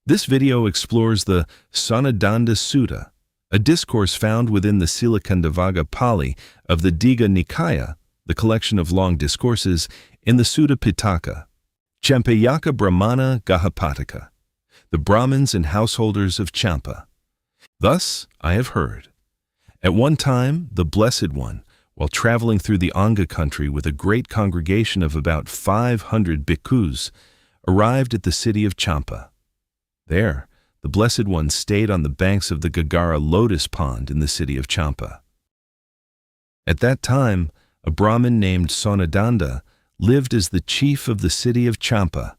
This video explores the Sonadanda Sutta, a discourse found within the Silakandavaga Pali of the Digha Nikaya, the collection of long discourses in the Sutta Pitaka. Champayaka Brahmana Gahapataka, the Brahmins and householders of Champa. Thus I have heard. At one time, the Blessed One, while traveling through the Anga country with a great congregation of about 500 bhikkhus, arrived at the city of Champa. There, the Blessed One stayed on the banks of the Gaggara lotus pond in the city of Champa. At that time, a Brahmin named Sonadanda lived as the chief of the city of Champa,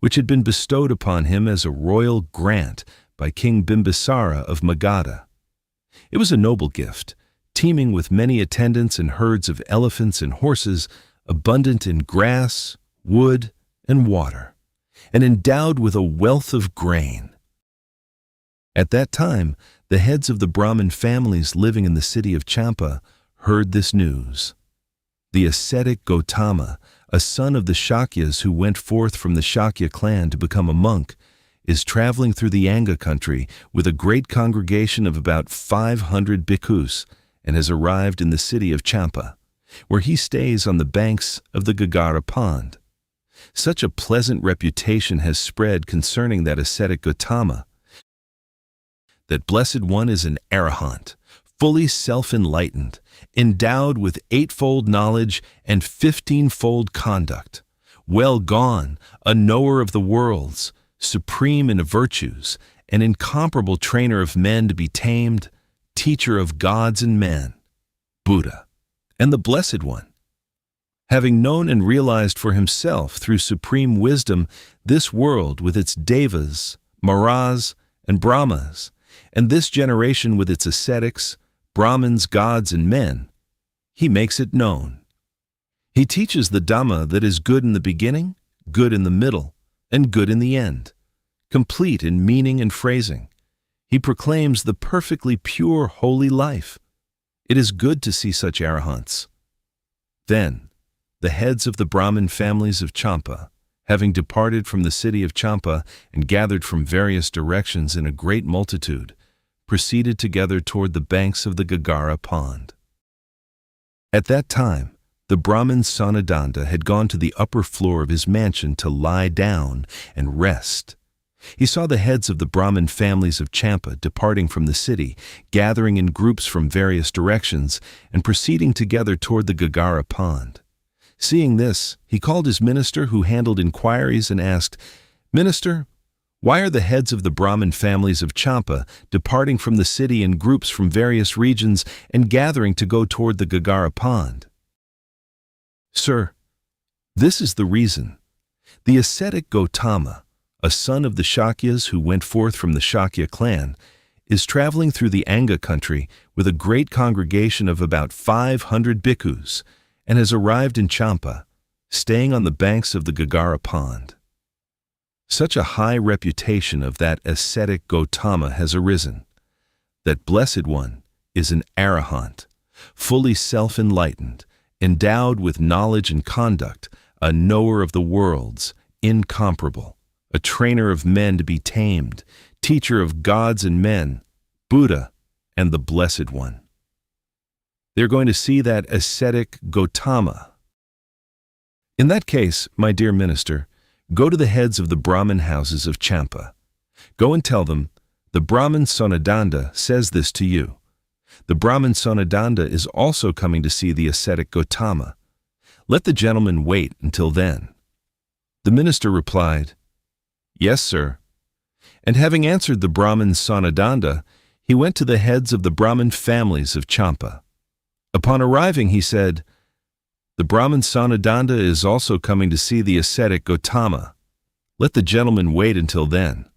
which had been bestowed upon him as a royal grant by King Bimbisara of Magadha. It was a noble gift, teeming with many attendants and herds of elephants and horses, abundant in grass, wood, and water, and endowed with a wealth of grain. At that time, the heads of the Brahmin families living in the city of Champa heard this news. The ascetic Gautama, a son of the Shakyas who went forth from the Shakya clan to become a monk, is traveling through the Anga country with a great congregation of about 500 bhikkhus and has arrived in the city of Champa, where he stays on the banks of the Gaggara Pond. Such a pleasant reputation has spread concerning that ascetic Gautama. That Blessed One is an Arahant, fully self-enlightened, endowed with 8-fold knowledge and 15-fold conduct, well gone, a knower of the worlds, supreme in virtues, an incomparable trainer of men to be tamed, teacher of gods and men, Buddha, and the Blessed One. Having known and realized for himself through supreme wisdom this world with its devas, maras, and brahmas, and this generation with its ascetics, Brahmins, gods, and men, he makes it known. He teaches the Dhamma that is good in the beginning, good in the middle, and good in the end, complete in meaning and phrasing. He proclaims the perfectly pure, holy life. It is good to see such arahants. Then, the heads of the Brahmin families of Champa, having departed from the city of Champa and gathered from various directions in a great multitude, proceeded together toward the banks of the Gaggara Pond. At that time, the Brahmin Sonadanda had gone to the upper floor of his mansion to lie down and rest. He saw the heads of the Brahmin families of Champa departing from the city, gathering in groups from various directions, and proceeding together toward the Gaggara Pond. Seeing this, he called his minister who handled inquiries and asked, "Minister, why are the heads of the Brahmin families of Champa departing from the city in groups from various regions and gathering to go toward the Gaggara Pond?" "Sir, this is the reason. The ascetic Gautama, a son of the Shakyas who went forth from the Shakya clan, is traveling through the Anga country with a great congregation of about 500 bhikkhus and has arrived in Champa, staying on the banks of the Gaggara Pond. Such a high reputation of that ascetic Gautama has arisen. That Blessed One is an Arahant, fully self-enlightened, endowed with knowledge and conduct, a knower of the worlds, incomparable, a trainer of men to be tamed, teacher of gods and men, Buddha, and the Blessed One." They're going to see that ascetic Gautama. In that case, my dear minister, go to the heads of the Brahmin houses of Champa. Go and tell them, the Brahmin Sonadanda says this to you. The Brahmin Sonadanda is also coming to see the ascetic Gautama. Let the gentleman wait until then." The minister replied, "Yes, sir." And having answered the Brahmin Sonadanda, he went to the heads of the Brahmin families of Champa. Upon arriving, he said, "The Brahmin Sonadanda is also coming to see the ascetic Gautama. Let the gentleman wait until then."